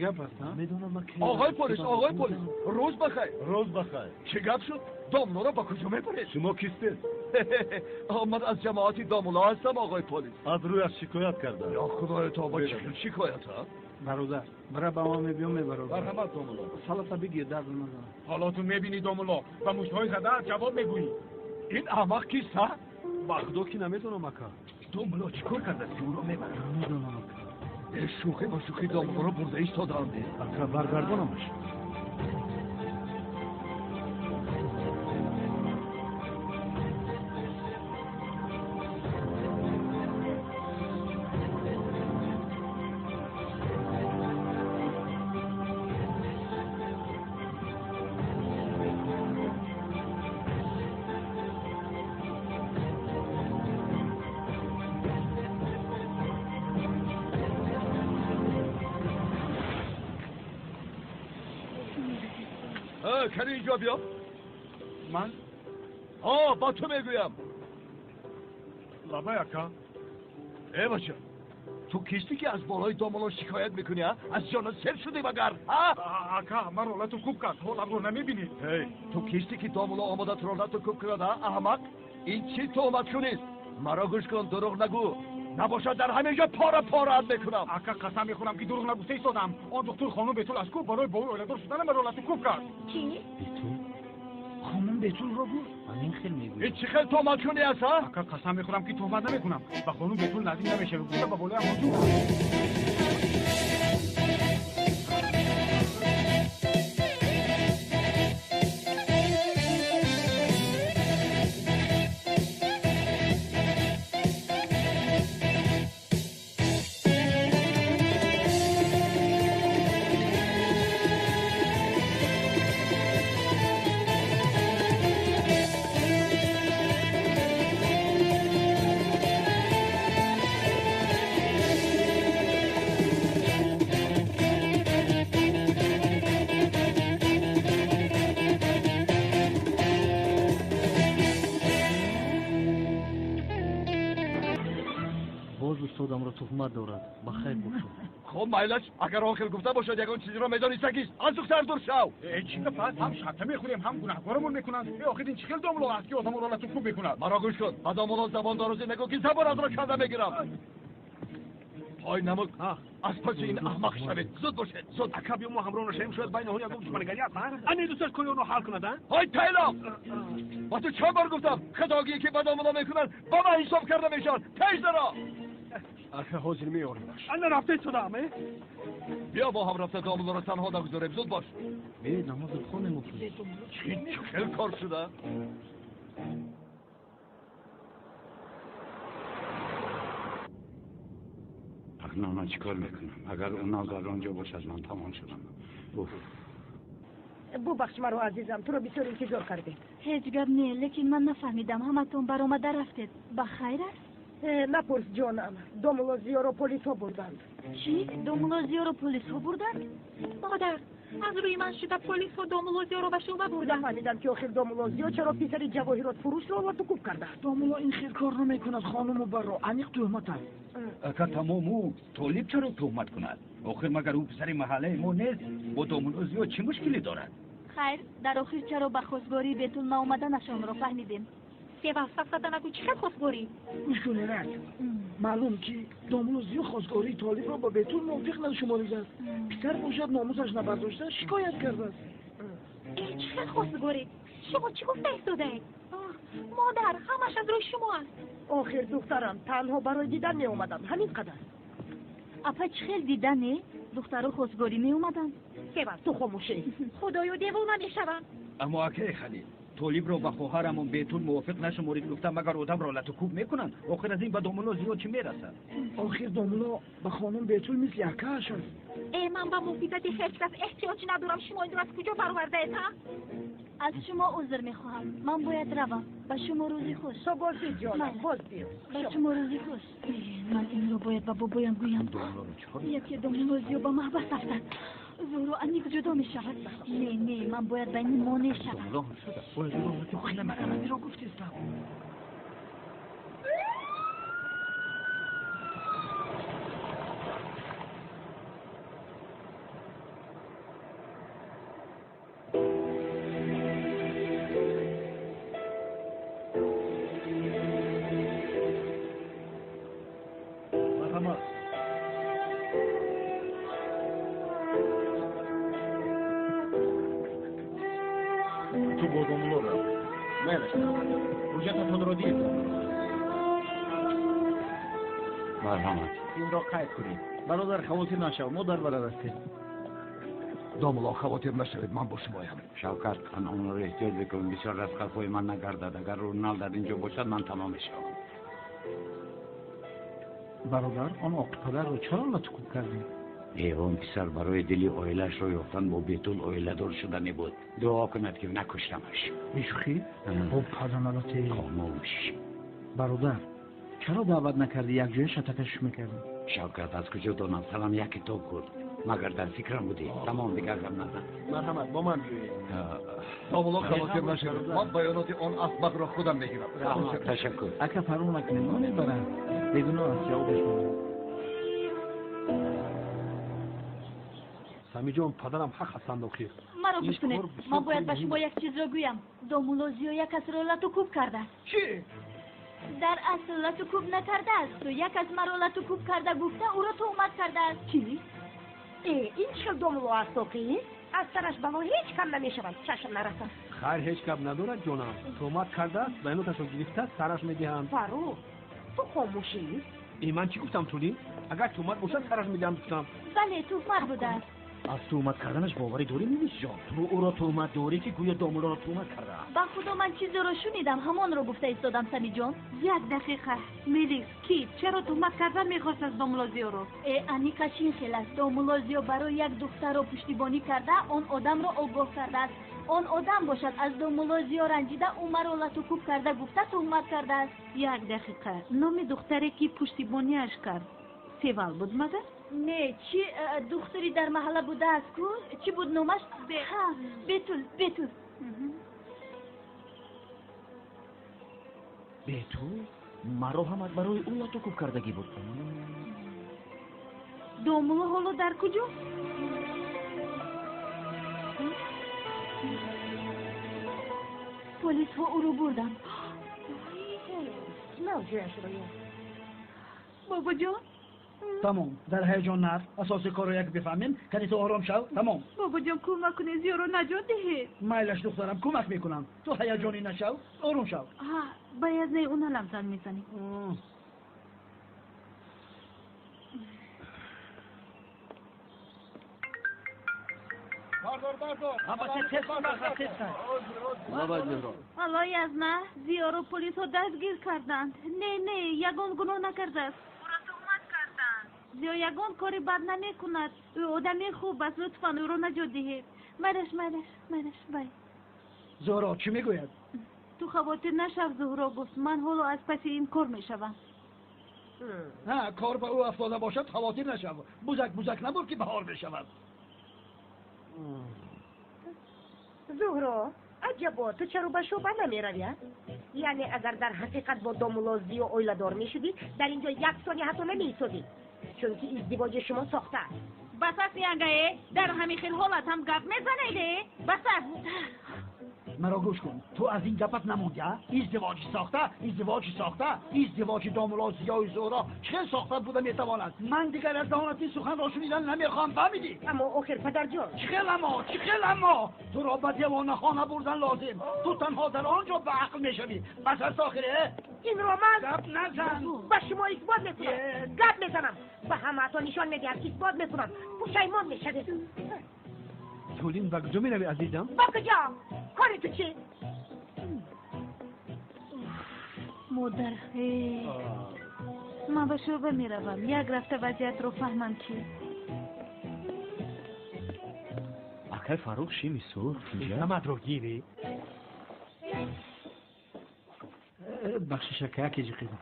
گپ است ها؟ میدونم که آقای پلیس روز بخیر. روز بخیر. چه گپ شد؟ دامولا رو با کجا میبرید؟ شما کیستید؟ من از جماعتی دامولا هستم آقای پلیس. از روی از شکایت کرده. یا خدای تو با چه شکایت ها؟ برادر برای با ما میبیام میبرم. مرحمت دامولا. سلام بگیر درد ندارم. حالا تو میبینی دامولا و موشهای زده جواب میگویی. این احمق کیست ها؟ بغداد که نمیدونم اکا. دامولا چیکار کرده که او رو میبره؟ نمیدونم اکا. شوخی با شوخی دامولا رو برده ایستادند. اکا برگردانمش. کاری اینجا بیا. من با تو میگویم. لابا اکا. ای بچه تو کیستی که از بالای دامولا شکایت میکنی ها؟ از جان سر شدی مگر ها؟ اکا من رولتو خوب کرد حالم رو نمیبینی. تو کیستی که دامولا آمدت رولتو خوب کرد ها احمق؟ این چی تهمت کنیست؟ مرا گوش کن دروغ نگو. نباشد در همینجا پاره پاره میکنم. اکا قسم میخورم که دروغ نگو ایستادم. آن دکتر خانم بیتول از کو برای با اولادار شدن من رولتو خوب کرد. چی؟ بیتول؟ خانم بیتول رو بود؟ همین خیلی میگوید. این چی خیلی تهمت کنی هست ها؟ اکا قسم میخورم که تهمت نمیکنم. و خانم بیتول نزدیک نمیشه. گفتم با بالای موضوع. استادم را تهمت دارد. بخیر باشد. خب مایلش اگر آخر گفته باشد یگان چیزی را میدانی سگیست از دختر دور شو. چی پس هم شطه میخوریم هم گناهکارمون میکنن. آخر این چی خیلی دامولا است که آدم رو حالتون خوب میکنن. مرا گوش کن. با دامولا زبان دارازی نگو که زبان از را کنده میگیرم. پای نمک از پس این احمق شوید. زود باشید زود. اکا بیام ما همراه نشیم شاید بین اون یکم دشمنگری هست. امی دوستش کوی اونو حل کنه. های تیلا با تو چند بار گفتم خداگی که با دامولا میکنن با من حساب کرده میشن. تیز درا اکا حاضر میاریمش. انا رفته شدم. بیا با هم رفته دامولا را تنها نگذاریم. زود باش. نماز خونه مفرد. چی خیلی کار شده. نه من چیکار میکنم؟ اگر اونا در آنجا باشه از من تمام شدم. ببخش مرا عزیزم تو رو بسیار انتظار کردیم. هیچ گپ نه لیکن من نفهمیدم همتون برآمده رفتید. بخیر است؟ نپرس جانم. دامولازیا رو پلیس ها بردند. چی؟ دامولازیا رو پلیس ها بردند؟ مادر از روی من شده پلیس ها دامولازیا رو به شعبه بردند. نفهمیدم که آخر دامولازیا چرا پسر جواهرات فروش رو آورد و کوب کرده. دامولا این خیر کار نمیکند خانم و برا عمیق تهمت است. اکا تمام او طالب چرا تهمت کند؟ آخر مگر او پسر محله ما نیست؟ با دامولازیا چه مشکلی دارد؟ خیر در آخر چرا به خواستگاری بیتون ما اومدنشان رو فهمیدیم. سه وقت نگو چه خواستگاری؟ گوش کنی رک معلوم که دامولازیا خواستگاری طالب را با بیتون موافق نشماریده است. پسر باشد ناموسش نبرداشته شکایت کرده است. این چه خواستگاری؟ شما چی گفته ایستاده اید؟ مادر همش از روی شما است. آخر دخترم تنها برای دیدن می اومدم همین قدر. اپا چه خیلی دیدنه؟ دخترها خواستگاری می اومدن؟ که بر تو خاموشه. خدایا دیوانه میشوم. اما اکه خلیل طالب را با خواهرمون بیتون موافق نشمارید گفتم مگر آدم را لطکوب میکنن. آخر از این به دامولازیا چی میرسد؟ آخر دامولا به خانم بیتول مثل یکه‌اش است. من با مفیدت هیچ کس احتیاجی ندارم. شما این رو از کجا برآورده اید ها؟ از شما عذر میخواهم. من باید روم. به شما روزی خوش. تو باشی جانم باز بیا. به شما روزی خوش. من این رو باید با بابایم گویم. یکی دامولازیا با محبت افتد. زورو انیق جدا می شود. نه من باید بین مانع شود. دامولا هم شده. باید رو تو خیلی مکرمی را گفتیستم. مرحمت تو با دومولو رو میلش روژت تون رو دید مرحمت این را قید کنید برادر خواطر نشو ما در برادر هستیم دومولو خواطر نشوید من با شمایم شوکت خان اون رو احتیاط بکن بسیار از خلفای من نگردد اگر رونال در اینجا باشد من تمام میشم برادر آن آقا پدر رو چرا لطکوب کردی؟ اون پسر برای دلی اویلش رو یافتن با بیتول اویله دار شدنی بود دعا کند که نکشتمش بیشوخی؟ خب پدر خاموش برادر چرا دعوت نکردی یک جای شتکش میکردی؟ شوکت از کجا دانم سلام یک کتاب کرد مگر در فکرم بودی تمام دیگر گم نزن مرحمت با من بیایید دومولو خواطر نشوید من بیانات آن احمق را خودم میگیرم تشکر اگه فرون نکنیم نمیبرن بگناه از جوابش کنیم سمی جان پدرم حق هستند آخر مرا گوش کنید من باید به شما یک چیز را گویم دومولوزیو یک کس را لطوکوب کرده است چی؟ در اصل لطوکوب نکرده است و یک از مرا لطوکوب کرده گفته او را تهمت کرده است چی؟ این چه دومولو است اوکی؟ از سرش بلا هیچ کم نمیشود چشم نرسد خیر هیچ کم ندارد جانم تهمت کرده است بیناتشو گرفته سرش میدهند فرو تو خاموشی؟ ای من چی گفتم تولی اگر تهمت باشد سرش میدهم گفتم بله تهمت بوده است از تهمت کردنش باوری داری نیست جان تو او را تهمت داری که گویا دومولو را تهمت کرده با خدا من چیزی را شنیدم همان را گفته ایستادم سمی جان یک دقیقه میلیس کی چرا تهمت کردن میخواست از دومولوزیو رو؟ انیکا چین خیل است دومولوزیو برای یک دختر را پشتیبانی کرده آن آدم را آگاه کرده است آن آدم باشد از دومولوزیو رنجیده او مرا لطوکوب کرده گفته تهمت کرده است یک دقیقه نام دختری که پشتیبانیش کرد سیوال بود مگر؟ نه چی دختری در محله بوده است کو چی بود نامش ها بیتول به تو مرا هم برای او لطوکوب کردگی بود دومولو حالا در کجا؟ پلیس ها او رو بردن بابا جان تمام در هیجان نرفت اساس کار رو یک بفهمیم کنی تو آرام شو تمام بابا جان کمک کنی زیو رو نجات دهید میلش دخترم کمک میکنم تو هیجانی نشو آروم شو ها باید نه اونا لمسان میزنی حالا از نه زیو رو پلیس ها دستگیر کردند نه یگان گناه نکرده است او را تهمت کردند زیو یگان کاری بد نمی کند او آدمی خوب است لطفا او را نجات دهید مرش بای زهرا چی میگوید؟ تو خواطر نشو زهرا گفت من حالا از پس این کار میشوم ها کار به او افتاده باشد خواطر نشو بزک نبود که بهار بشود زهرا عجبا تو چرا به شعبه نمی روی؟ یعنی اگر در حقیقت با دومولوزی و اویلدار می شدی در اینجا یک ثانیه حتی نمی ایستادی چون که ازدواج شما ساخته است بس است یانگه در همین خیل حالت هم گپ میزنیده بس است مرا گوش کن تو از این گپت نمونده ازدواج دومولوزی و زهرا چه ساخته بوده میتواند من دیگر از دهانت این سخن را شنیدن نمیخوام فهمیدی اما آخر پدر جان چه اما تو را به دیوانه خانه بردن لازم تو تنها در آنجا به عقل میشوی بس از آخره این را من گپ نزن به شما اثبات میکنم گپ میزنم به همه تا نشان میدهم اثبات میکنم پشیمان میشوید تولین به کجا میروی عزیزم با کجا کاری تو چی مادر من به شعبه میروم یک رفته وضعیت رو فهمم چی اکای فاروق شی میسور نمد رو گیری بخشش که جقیدم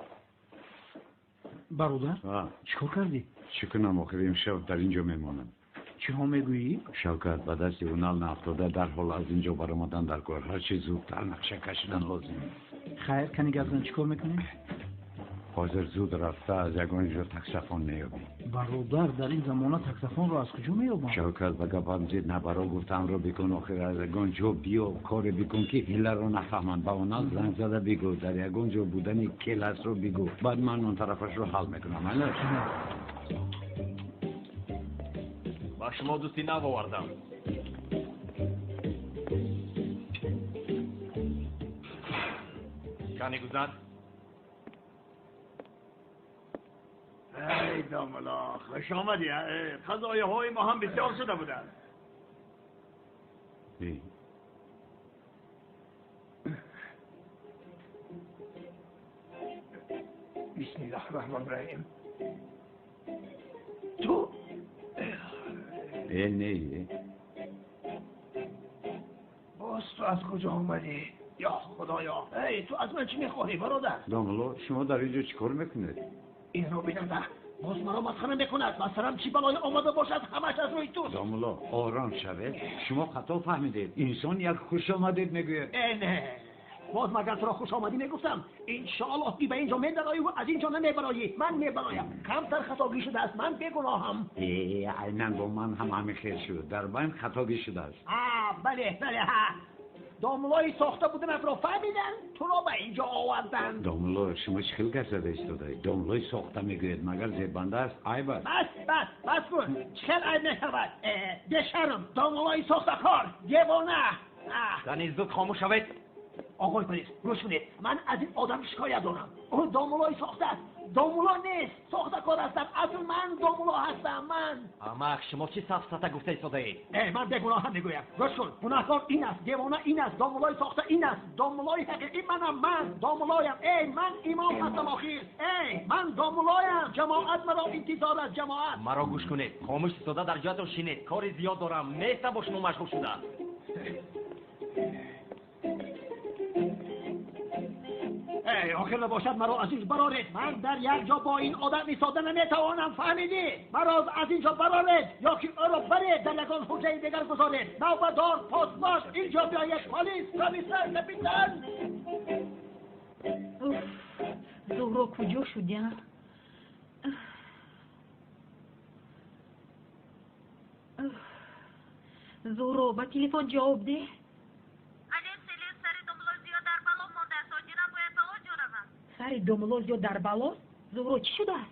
برادر چیکار کردی؟ چی کنم آخر امشب در اینجا میمانم چی ها میگویی؟ شوکت به دست اونال نافتاده در حال از اینجا برآمدن در کار هر چی زودتر نقشه کشیدن لازمه خیر کنی گردن چیکار میکنی؟ حاضر زود رفته از یگان تکسفان نیابی برادر در این زمانه تکسفان رو از کجا میابم؟ شوکت به گپم زید نبرا گفتم رو بکن آخر از یگان جا بیا کار بکن که هیله رو نفهمن با اونال زنگ زده بگو در یگان جا بودن کل است رو بگو بعد من اون طرفش رو حل میکنم با شما دوستی نباوردم. کنی گذر؟ ای داملا خوش آمدی. غذای های ما هم بسیار شده بودن. بسم الله الرحمن الرحیم. تو نه باز تو از کجا آمدی؟ یا خدایا، ای تو از من چی میخواهی برادر؟ داملا شما در اینجا چیکار میکنید؟ این رو ببینم نه، باز مرا مسخره میکند. مثلا چی بلای آمده باشد همش از روی تو. داملا آرام شوید. شما خطا فهمیدید. انسان یک خوش آمدید میگوید. نه باز مگر تو را خوش آمدی میگفتم. انشاءالله بی به اینجا میبرایی و از اینجا نمیبرایی. من میبرایم. کمتر خطاگی شده است. من بیگناهم. عیناً با من هم همین خیر شد. در من خطاگی شده است. بله ها. داملای ساخته بودن را فهمیدن تو را به اینجا آوردن. داملا شما چه خیلی کسد ایستاده؟ داملای ساخته میگوید مگر زیبنده است؟ عیب است. بس کن. چه عیب نشود؟ بشرم. داملای ساخته کار دیوانه. کنی زود خاموش شوید. آقای پلیس گوش کنید، من از این آدم شکایت دارم. اون دامولای ساخته است. دامولا نیست، ساخته کار هستم. اصلا من دامولا هستم. من اما شما چی سفسطه گفته ایستاده اید؟ من به گناه میگویم. گوش کن، گناهکار این است، دیوانه این است، دامولای ساخته این است. دامولای حقیقی منم. من دامولایم. من امام هستم آخر. من دامولایم. جماعت مرا انتظار از جماعت. مرا گوش کنید. خاموش ایستاده در جایتون شینید. کار زیاد دارم. نیستم با شما مشغول شده. آخر نباشد مرا از این برارید. من در یک جا با این آدم ایستاده نمیتوانم. فهمیدی؟ مرا از اینجا برارید یا که او را برید در یکان حجره دیگر گذارید. نوبدار پاسباش اینجا بیاید. پلیس کمیسر کپیتان. زهرا کجا شدی؟ زهرا با تلفن جواب ده. سر دوملوز یا در بالا؟ زهرا چی شده است؟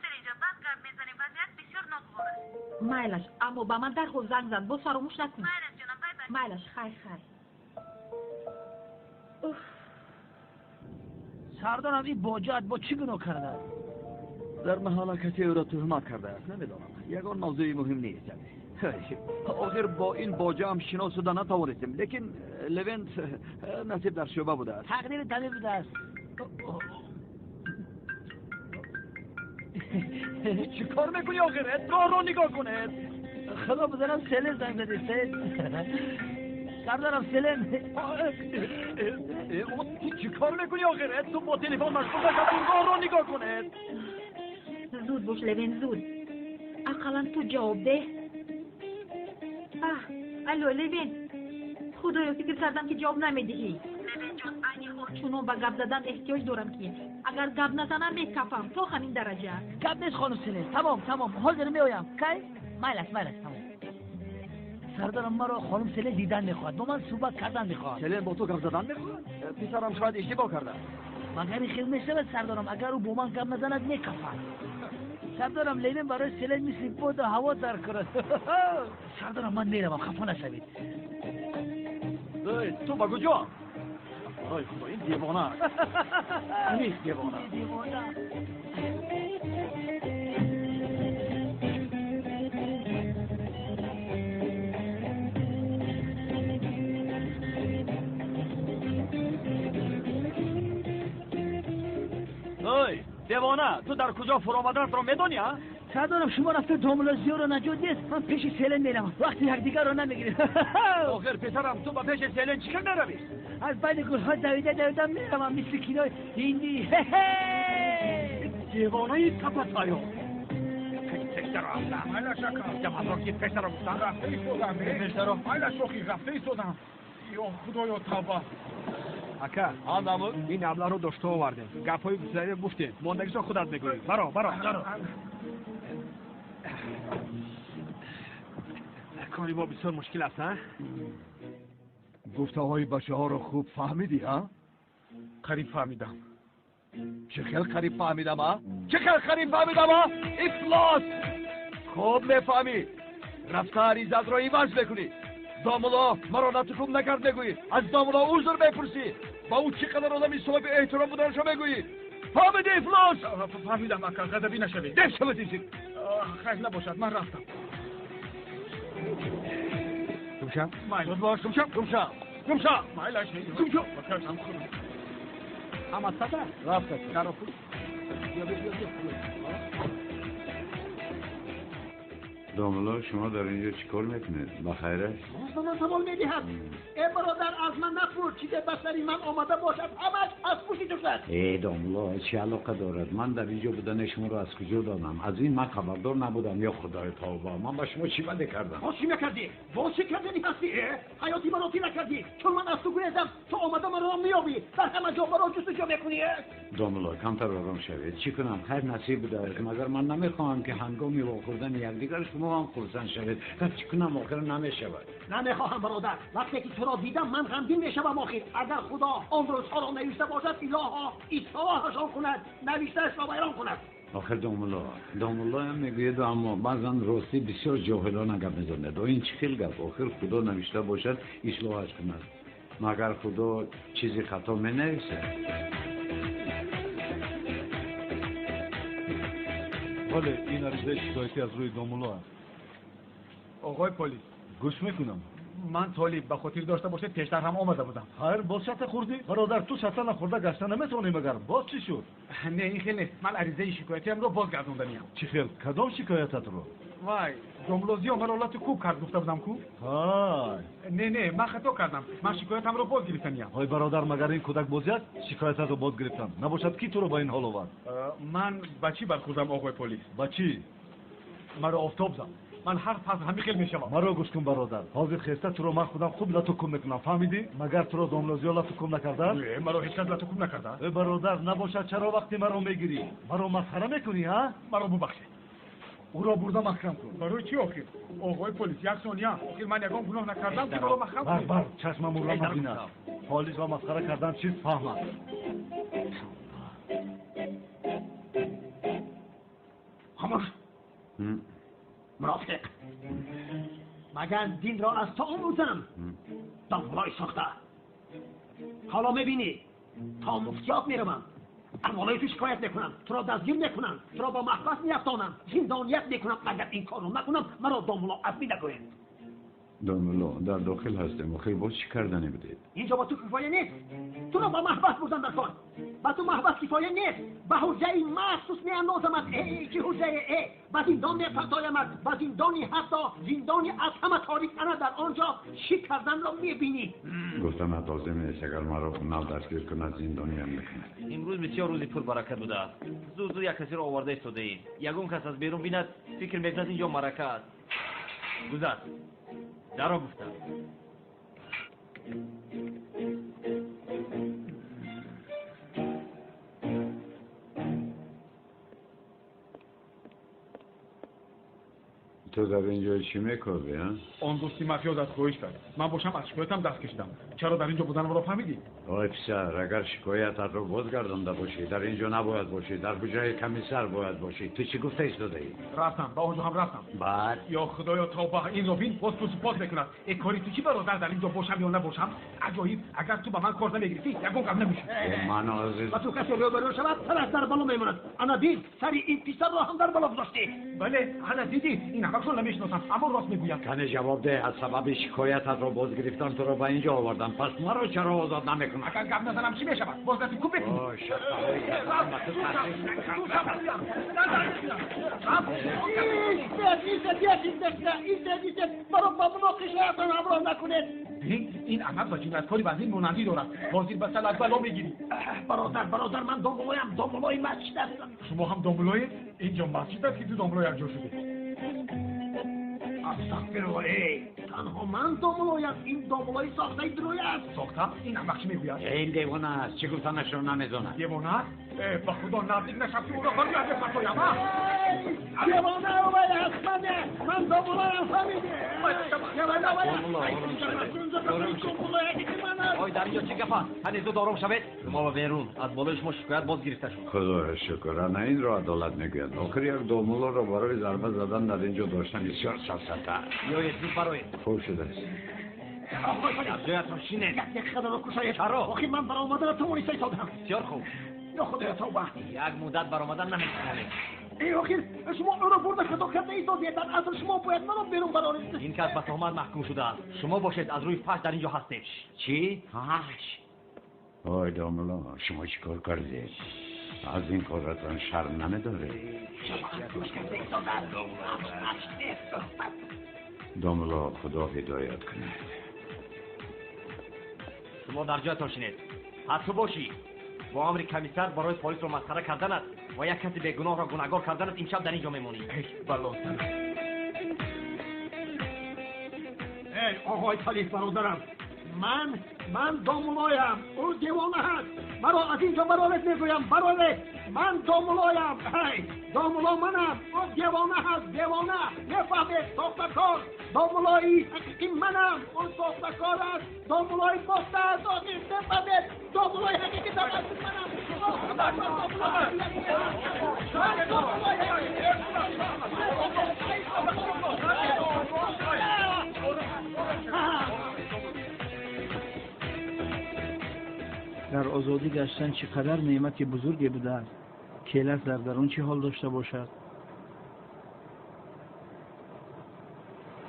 سر جان بس گپ میزنیم وضعیت بسیار ناگوار است. مایلش اما با من درخواست زنگ زد. باز فراموش نکن. مایلش جانم بای بای. مایلش خیر. سردارم این باجت با چی گناه کرده؟ در مهلکتی او را تهمت کرده است. نمیدانم. یگان موضوعی مهم نیست. آخر با این باجه هم شناس شده نتوانستیم. لیکن لوینت نصیب در شعبه بوده است. تقدیر طبیع بوده است. چی کار میکنی آخر؟ راه رو نگاه کنید. خدا بزنم سلم زنگ زده. سردارم سلم. چی کار میکنی آخر؟ تو با تلفن مشغول باشد. راه رو نگاه کنید. زود باش لوین زود. اقلا تو جواب ده. الو لوین. خدایا فکر کردم که جواب نمیدهی. لوین جان این چونو با گپ زدن احتیاج دارم که اگر گپ نزنم میکفم تا همین درجه. گپ نیست خانم سلم. تمام حال دارم میایم. کی؟ مایلش تمام. سردارم مرا خانم سلم دیدن میخواد. با من صحبت کردن میخواد. سلم با تو گپ زدن میخواد؟ پسرم شاید اشتباه کرده. مگر خیلی میشود سردارم اگر او با من گپ نزند میکفد. سردارم لیلم برای سلم مثل بود هوا در کرد. سردارم من میرم خفه نشوید. تو با کجا؟ آی خدا این دیوانه. این دیوانه. دیوانه تو در کجا فرآمدنت را میدانی ها؟ سردارم شما رفته دوملازیو رو نجات نیست. من پیش سیلن میرم. وقتی یکدیگر رو نمیگیریم. آخر پسرم تو با پیش سیلن چیکار میروی؟ از بعد گلها دویده میرم مثل کینای هندی. دیوانه تپتایو. پسرم حالا شکر جمعه پسرم گفتم رفته ایستادم پسرم حالا شوخی رفته ایستادم. یا خدایا توبه. اکا این ابله رو داشته آوردیم. گپای بسیاری گفتیم. ماندگیشو خودت میگویی. برو. کاری با بسیار مشکل است ها؟ گفته های بچه ها رو خوب فهمیدی ها؟ قریب فهمیدم. چه خیلی قریب فهمیدم ها؟ چه خیلی قریب فهمیدم ها؟ افلاس! خوب میفهمی رفته عریضت را ایواز بکنی داملا مرا نتکم نکرد نگویی از داملا عذر بپرسی با او چقدر آدمی صاحب احترام بودنشو بگویی فهمیدی افلاس؟ فهمیدم اکا غضبی نشوید ده شبتیزی خیلی نباشد من رفتم گمشم مایل باش گمشم مایل شید گمشم بکرم خودم اما صدر رفت در افول داملا شما در اینجا چیکار میکنید؟ بخیره؟ من سوال میدهد ای برادر از من نپرس چیز بسری من آمده باشد همش از پوشی تو شد ای داملا چه علاقه دارد؟ من در اینجا بودن شما رو از کجا دانم؟ از این من خبردار نبودم یا خدای توبه من با شما چی بده کردم؟ باز چی میکردی؟ باز چی کردنی هستی؟ حیاتی منو تی نکردی چون من از تو گریزم تو آمده من رو میابی در همه جا برا جستجو میکنی داملا کمتر آرام شوید چی کنم؟ خیر نصیب بوده مگر من نمیخواهم که هنگامی واخوردن یکدیگر شما هم خرسند شوید چی کنم آخر نمیشود نمیخواهم برادر وقتی که تو را دیدم من غمگین میشوم آخر اگر خدا آن روزها را نوشته باشد الها اصلاحشان کند نوشتهاش را بیان کند آخر داملا هم میگوید اما بعضا راستی بسیار جاهلانه گپ میزند این چی خیلی گپ آخر خدا نوشته باشد اصلاحش کند مگر خدا چیزی خطا مینویسد بله این عریضه شکایتی از روی داملا است آقای پلیس گوش میکنم من طالب به خاطر داشته باشید پیشتر هم آمده بودم خیر باز شط خوردی؟ برادر تو شط نخورده گشته نمیتونی مگر باز چی شد؟ نه این خیلی نیست من عریضه شکایتی هم رو بازگردوندنیم چی خیل؟ کدام شکایتت رو؟ وای داملوزی و مرالات خوب کرد گفته بودم کو های نه من خطا کردم من شکایتم رو باز گرفتنیم های برادر مگر این کودک بازی است شکایتت رو باز گرفتم نباشد کی تو رو با این حال آورد من با چی برخوردم آقای پلیس با چی مرا آفتاب زد من هر پس همین خیل میشم مرا گوش کن برادر حاضر خسته تو رو من خودم خوب لطکم میکنم فهمیدی مگر تو رو داملوزی لطکم نکرده نه مرا هیچ کس لطکم نکرده ای برادر نباشد چرا وقتی مرا میگیری مرا مسخره میکنی ها مرا ببخشید او را بردم محکم کن برای چی آخر آقای پلیس یک ثانیه آخر من یگان گناه نکردم که مرا محکم کنید بر چشمم او را نبیند پلیس را مسخره کردن چیز فهمد خاموش مرافق مگر دین را از تو آموزم داملای ساخته حالا میبینی تا مفتیاب میروم اموالای تو شکایت میکنم تو را دستگیر میکنم تو را با محبس میافتانم زندانیت میکنم اگر این کار رو نکنم مرا داملا عفی نگوید داملا در داخل هستم آخر باز چی کردنی بدید اینجا با تو کفایه نیست تو را با محبس بردن در کار با تو محبس کفایه نیست با حجه مخصوص میاندازمت چی حجه با زندان میپرتایمت با زندانی حتی زندانی از همه تاریک انا در آنجا شک کردن را میبینی گفتم تازه میشه اگر مرا نو دستگیر کند زندانی هم میکند امروز بسیار روزی پر برکت بوده است زود یک کسی را آورده ایستاده اید یگان کس از بیرون بیند فکر میکند اینجا مرکه است گذر در را گفتم تو در اینجا چی میکردی ها؟ آن دوستی مافیا دست خواهش کرد من باشم از شکایتم دست کشیدم چرا در اینجا بودن رو فهمیدی آی پسر اگر شکایتت رو بازگردانده باشی در اینجا نباید باشی در کجای کمیسر باید باشی تو چی گفته ایستاده ای؟ رفتم با اونجا هم رفتم بعد یا خدایا توبه این رو بین باز تو سپاس میکند ای کاری تو چی برادر در اینجا باشم یا نباشم عجایب اگر تو به من کار نمیگرفتی یگان کم نمیشه من عزیز و تو کسی روبرو شود سرش در بالا میماند انا دید سری این پسر را هم در بالا گذاشتی بله انا دیدی این همه نمیشناسم اما راست میگویم کنه جواب ده از سبب شکایتت رو باز گرفتن تو رو به اینجا آوردن پس مرا چرا آزاد نمیکنن اگر گپ نزنم چی میشود باز دستی کوب بکنی این عمل و جنایتکاری و از این مانندی دارد بازی بسل از بلا میگیری برادر من داملویم داملوی مسجد هستم شما هم داملوی اینجا مسجد است که تو داملوی یک جا شده استغفرالله تنها من داملویم این داملوی ساخته دروی است ساخته این هم بخشی میگوید این دیوانه است چه گفتنش رو نمیزونه دیوانه است به خدا نزدیک نشد که او را خواهی از فتایم دیوانه اومده است من من دوملایم فهمیدی آی در اینجا چه گفت؟ هنوز دارم شود؟ شما با بیرون از بالای شما شکایت باز گرفته شد. خدا شکر نه این را عدالت میگوید آخر یک دوملا را برای ضربه زدن در اینجا داشتن بسیار سفسطه. بیایید زود برای خوب شده است. جایتون شینه. یک خدا رو کشایید. چرا؟ آخی من برای آمدن تو مونی سایتادم. بسیار خوب. یا خدای توبه. یک مدت بر آمدن نمیتونید. ای آخر شما او را برده خدا کرده ای دادید در اصل شما باید منو بیرون برانید. این کس به تهمت محکوم شده است. شما باشید از روی فحش در اینجا هستید. چی؟ فحش؟ آی دوملا شما چی کار کردید؟ از این کارتان شرم نمیداره؟ دوملا خدا هدایت کنه. شما در جایتان شینید. حتی باشی. با امر کمیسر برای پلیس رو مسخره کردن است و یک کسی بیگناه را گناهکار کردن است امشب در اینجا میمونی. ای آقای خلیف برادرم من دوملایم او دیوانه هست مرا از اینجا برارت میگویم برارت من دوملایم هی دوملا منم او دیوانه هست دیوانه نفهمید ساختکار دوملایی حقیقی منم اون ساختکار است دوملای ساخته است آخیز نفهمید دوملای حقیقی در است در آزادی گشتن چقدر نعمت بزرگی بوده است. کیلس در درون چه حال داشته باشد؟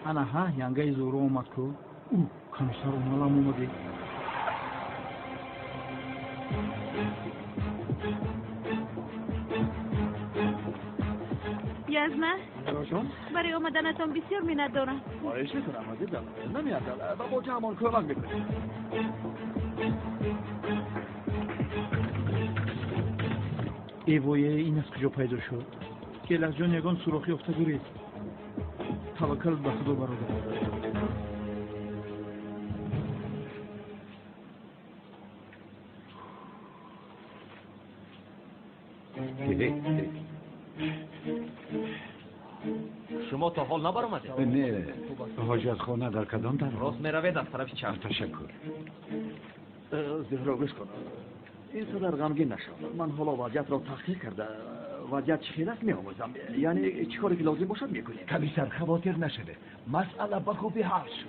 انا ها ینگای زورو اومد کو او کمیسر اونالم اومده. یزمه جان برای آمدنتان بسیار منت دارم. خواهش میکنم عزیزم نمیاد با باجه همان کمک میکنیم. ایوایه این از کجا پیدا شد؟ کیلس جان یگان سوراخی افته گرید. توکل به خدا برادر. شما تا حال نبرآمده؟ نه حاجت خانه در کدام طرف؟ راست میروید از طرف چپ. تشکر. زهرا گوش کن این صدر غمگین نشو من حالا وضعیت را تحقیق کرده وضعیت چخیل است میآموزم یعنی چی کاری که لازم باشد میکنیم. کمیسر خواطر نشده مسئله به خوبی حل شد.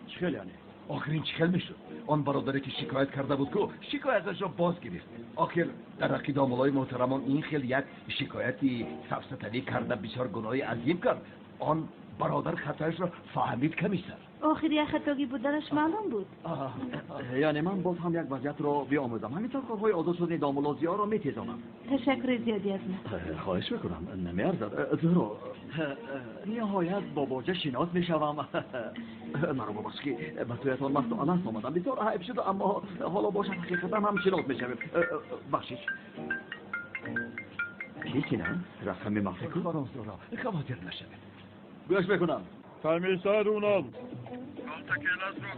چخیل یعنی آخرین چخیل میشد آن برادری که شکایت کرده بود که شکایتش را باز گرفت. آخر در عقید عاملای محترمان این خیلی یک شکایتی سفسطگی کرده بسیار گناهی عظیم کرد. آن برادر خطایش را فهمید کمیسر. آخر یک خطاگی بودنش معلوم بود. یعنی من باز هم یک وضعیت را بیاموزم همینطور کارهای آزاد شدن دامولازی ها را میتیزانم. تشکر زیادی از من. خواهش میکنم نمیارزد. زهرا نهایت با باجه شناس میشوم. مرا باباش که به تویتان مست و الست آمدم بسیار حیف شد اما حالا باشه حقیقتا هم شناس میشویم. بخشیش کیسی نه؟ رقم مفکر خواطر نشده. گوش میکنم. کمیسر اونال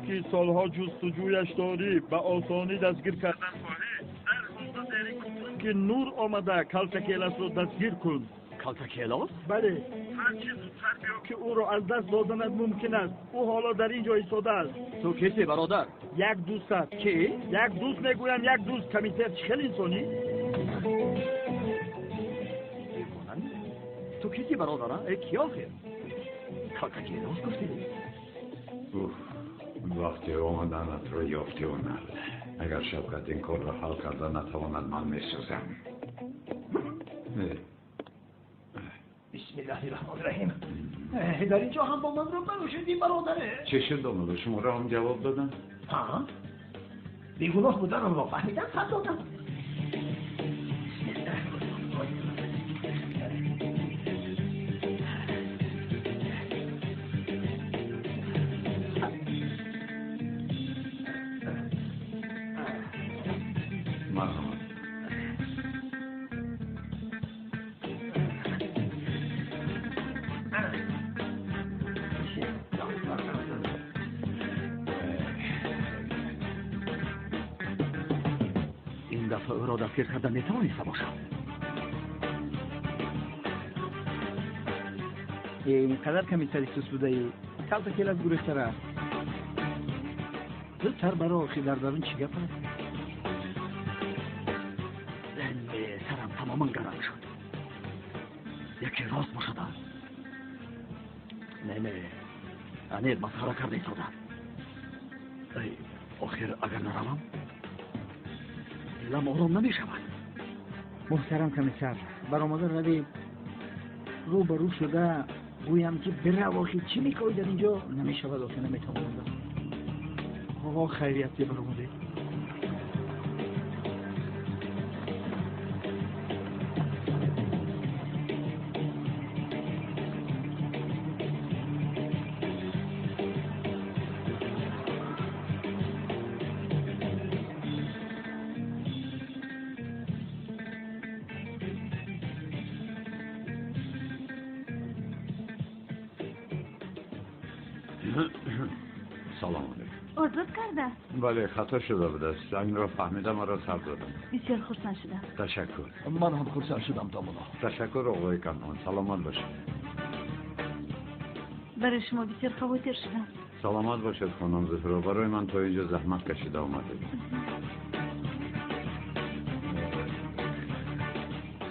که سالها جستجویش داری به آسانی دستگیر کردن خواهی در حال کن که نور آمده کلتکیلس رو دستگیر کن. کلتکیلس؟ بله هر چیز زودتر بیا که او را از دست دادنت ممکن است. او حالا در اینجا ایستاده است. تو کسی برادر؟ یک دوست است. کی؟ یک دوست میگویم یک دوست. کمیسر چخیل انسانی؟ تو کسی برادر؟ ای کی آخر؟ کلتکیلس گفتی؟ وقتی آمدنت را یافتی اونال اگر شبکت این کار را حل کرده نتواند من میسوزم. بسم الله الرحمن الرحیم. در اینجا هم با من رو بروشیدیم برادره. چه شد دوملا شما را هم جواب دادن؟ ها؟ بیگناه بودنم را فهمیدم صد دادم. این دفعه او را دستگیر کردن نتوانسته باشم. اینقدر کمی سری سوس بوده ای کلتا کل از گروه است زودتر برای آخی در دارون چی گفت؟ سرم تماما گرم شد یکی راست باشد نه انید مسخره کرده ایستاده آخر اگر نروم دلم آرام نمی شود محترم کمیسر برآمده روی رو به رو شده گویم که بره واقعی چی میکنی در اینجا نمی شود آخه نمیتوانم آقا خیریتی برآمده سلام علیکم. آزاد کرده؟ بله خطا شده بود است. این را فهمیدم و را سر دادم. بسیار خرسند شدم. تشکر. من هم خرسند شدم دامولا. تشکر آقای کنان. سلامت باشید. برای شما بسیار خواهر شدم. سلامت باشید خانم زهرا. برای من تا اینجا زحمت کشیده آمده.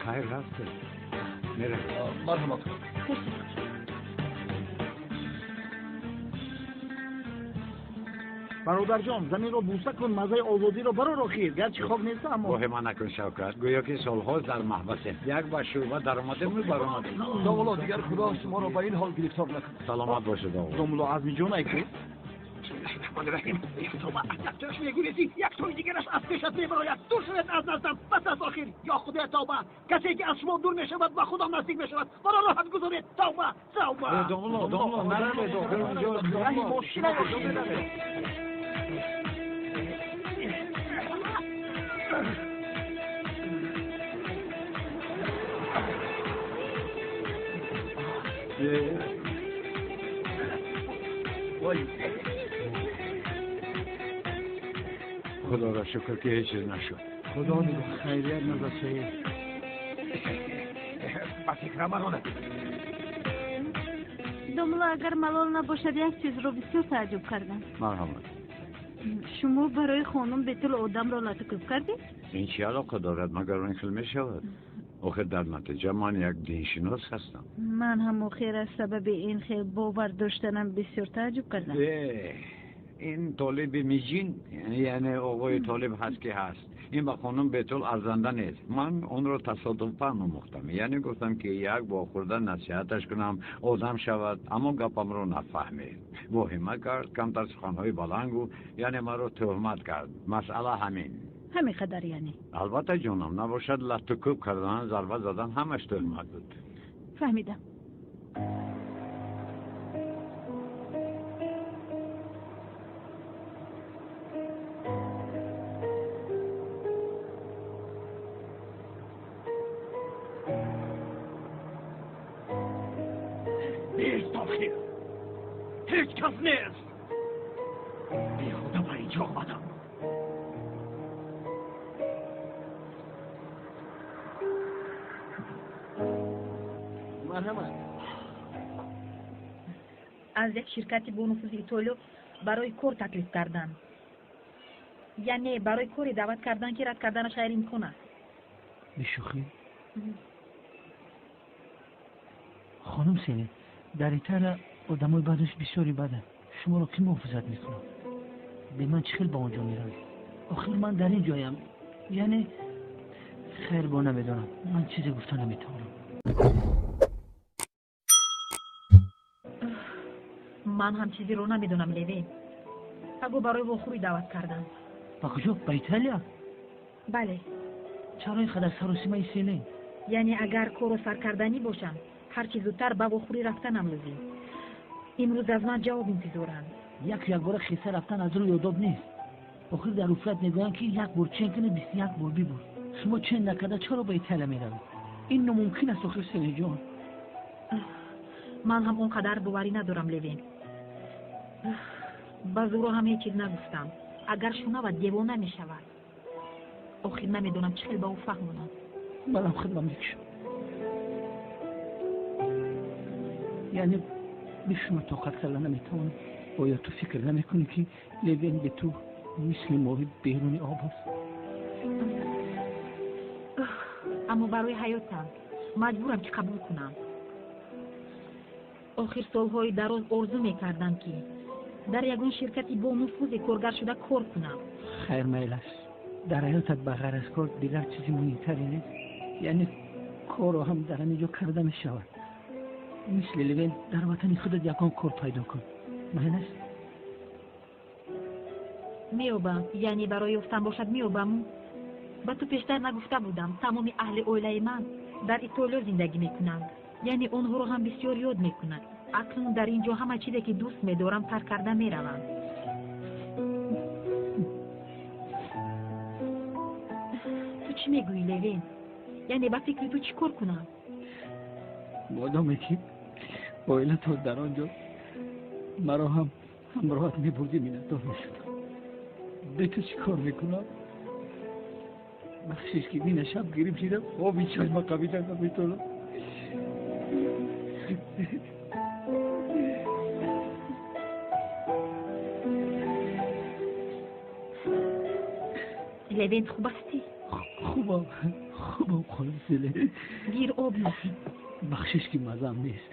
خیر رفته. میره. مرحمت. برادر جان زمین رو بوسه کن مزه آزادی رو برو خیر گرچه خواب نیست اما وهم نکن شوکت گویا که سال‌هاست در محبسه یک با شوبه در آمده می برآمده دامولا دیگر خدا شما رو به این حال گرفتار نکن سلامت باشید آقا دامولا عزمی جان ایکو رحیم یک میگویی یک توی دیگرش از کشت میبراید دور شد از نزدم بس از آخر یا خدا توبه کسی که از شما دور میشود و خدا نزدیک میشود برا راحت گذارید توبه دامولا نرمه داخل اونجا رحیم مشکل خدا را شکر که هیچ چیز نشد خدا نگاه خیریت نباشه با فکر مرونه دامولا اگر ملال نباشد یک چیز رو بسیار تعجب کردم مرحمت شما برای خانم بیتل آدم را لطف کردید؟ این چی علاقه دارد مگر این خیلی می شود آخه در نتیجه من یک دینشناس هستم من هم آخر از سبب این خیلی باور داشتنم بسیار تعجب کردم این طالب میجین یعنی آقای طالب هست که هست این با خانم بیتول ارزنده نیست من اون رو تصادفاً آموختم یعنی گفتم که یک با خوردن نصیحتش کنم آدم شود اما گپم رو نفهمید وهمه کرد کمتر سخنهای بلنگو یعنی من رو تهمت کرد مسئله همین همین قدر یعنی البته جانم نباشد لطکوب کردن ضربه زدن همش تهمت بود فهمیدم نیست آخیر هیچ کس نیست بی خدا با اینجا آمدم مرحمت از یک شرکتی با نفوذ ایتالیا برای کار تکلیف کردن یعنی برای کاری دعوت کردن که رد کردنش غیر امکان است بشوخی خانم سینه در ایتالیا آدمای بعدش بسیاری بده شما رو کی محافظت میکنه به من چه خیلی با اونجا میروی آخر من در این جایم یعنی خیر با نمیدونم من چیزی گفتن نمیتونم من هم چیزی رو نمیدونم لیوین اگه برای وخوری دعوت کردن با کجا؟ با ایتالیا؟ بله چرا اینقدر سراسیمه سینه؟ یعنی اگر کارو سرکردنی باشم هر چی زودتر با وخوری رفتنم لازم امروز از من جواب انتظارند یک بار خیسه رفتن از روی آداب نیست آخر در افراد نگویند که یک بار چین کنه 21 بار ببر شما چین نکرده چرا با ایتالیا میروید این نممکن است آخر سینه جان من هم اونقدر باوری ندارم لیوین با زورو هم هیچ چیز نگفتم اگر شنود دیوانه می شود آخر نمیدونم چه با او فهمونم منم خدمت میکشم یعنی به شما طاقت کردن نمیتوانم. آیا تو فکر نمیکنی که لوین به تو مثل ماهی بیرون آب است؟ اما برای حیاتم مجبورم که قبول کنم. آخر سالهای دراز آرزو میکردم که در یگان شرکتی با نفوذ کارگر شده کار کنم. خیر میل است. در حیاتت بغیر از کار دیگر چیزی مهمتری نیست. یعنی کار رو هم در همینجا کرده می شود. مثل لوین در وطن خودت یکان کار پیدا کن. میل است؟ میابم. یعنی برای یافتن باشد میابم. با تو پیشتر نگفته بودم تمام اهل اویله من در ایتالیا زندگی میکنند. یعنی آنها رو هم بسیار یاد میکنند. اکنون در اینجا همه چیزی که دوست میدارم ترک کرده میروم. تو چی میگویی لوین؟ یعنی با فکر تو چی کار کنم؟ مادامی که اویله تو در آنجا مرا هم همراهت میبردی میندار میشدم. به تو چی کار میکنم؟ بخشش که بین شب گریب شیدم آبی چشم قبیدن نمیتونم. لوین خوب هستی؟ خوبم خانم سله. گیر آب نخی. بخشش که مزم نیست.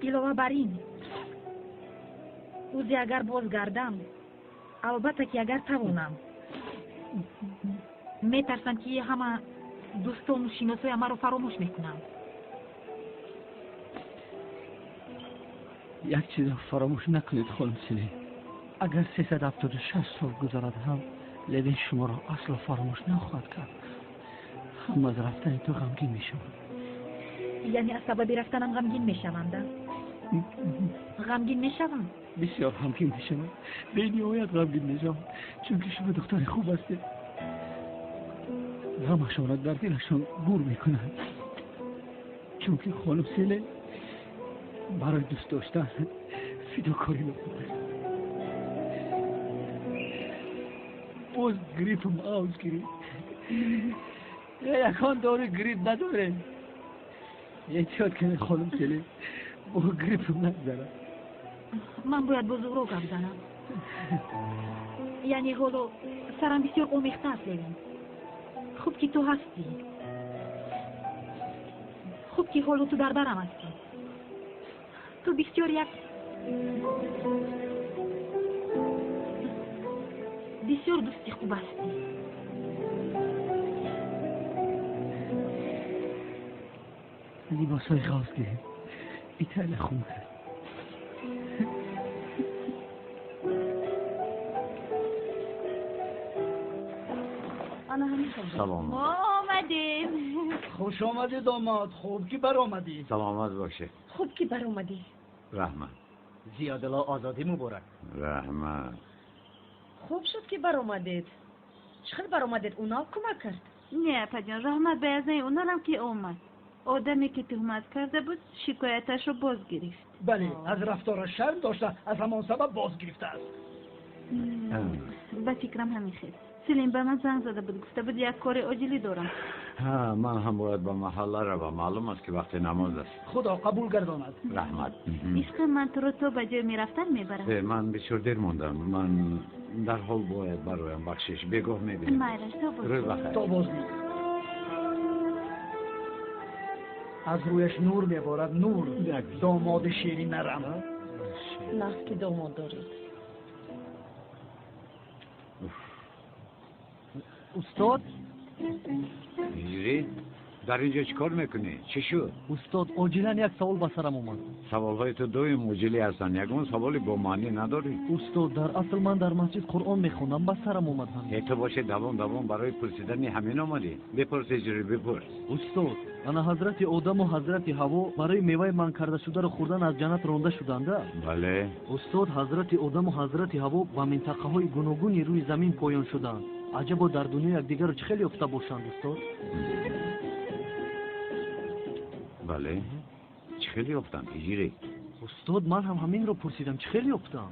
علاوه بر این روزی اگر بازگردم البته که اگر توانم میترسم که همه دوستان و شناسای ما رو فراموش میکنم. یک چیز فراموش نکنید خانم سلی. اگر 376 سال گذرد هم لوین شما را اصلا فراموش نخواهد کرد. هم از رفتن تو غمگین میشوند. یعنی از سبب رفتنم غمگین میشوند؟ غمگین میشوند؟ بسیار غمگین میشوند. به نهایت غمگین میشوند. چون که شما دختر خوب هستید. غمشان را در دلشان گور میکنند. چون که خانم سلی برای دوست داشتن فداکاری میکنند. باز گریپم آوز گریپ. یکان داره گریپ نداره. احتیاط کنه خانم سلی. با گریپم نگذارم. من باید با زورو گپ زنم. یعنی حالا سرم بسیار آمیخته است لوین. خوب که تو هستی. خوب که حالا تو در برم هستی. تو بسیار بسیار دوستی خوب هستی. لباسای خاص گریم. ایتال خون کرد. سلام آمدیم. خوش آمدی داماد. خوب که بر آمدی. سلامت باشه. خوب که بر اومدی. رحمت. زیادلا آزادی مبارک. رحمت. خوب شد که بر اومدید. چقدر بر اومدید اونا کمک کرد. نه پجان رحمت به ازای اونا هم که اومد. آدمی که تهمت کرده بود شکایتش رو باز گرفت. بله از رفتار شرم داشته از همان سبب باز گرفته است. به فکرم همین خیلی. سلیم به من زنگ زده بود گفته بود یک کار عاجلی دارم. ها من هم باید به محله روم. معلوم است که وقت نماز است. خدا قبول گرداند. رحمت. عشق من تو رو تو به جای میرفتن میبرم. من بسیار دیر موندم. من در حال باید برایم بخشش بگاه میبینم. مایرش تو باز. روی بخیر. تو باز می. از رویش نور میبارد. نور. داماد شیری نرم. نه که داماد دارید. استاد هجری در اینجا چیکار میکنی؟ چی شد؟ استاد عاجلا یک سوال به سرم اومد. سوالهای تو دویم عاجلی هستن. یگون سوالی با معنی نداری؟ استاد در اصل من در مسجد قرآن میخونم به سرم اومد. تو باشه دوام برای پرسیدن همین آمدی. بپرس هجری بپرس. استاد انا حضرت آدم و حضرت هوا برای میوه من کرده شده رو خوردن از جنت رانده شدند. بله. استاد حضرت آدم و حضرت هوا با منطقه های گوناگونی روی زمین پایان شدند. عجبا در دنیا یکدیگر رو چه خیلی یافته باشند استاد. بله. چه خیلی یافتن هجری؟ استاد من هم همین رو پرسیدم چه خیلی یافتم.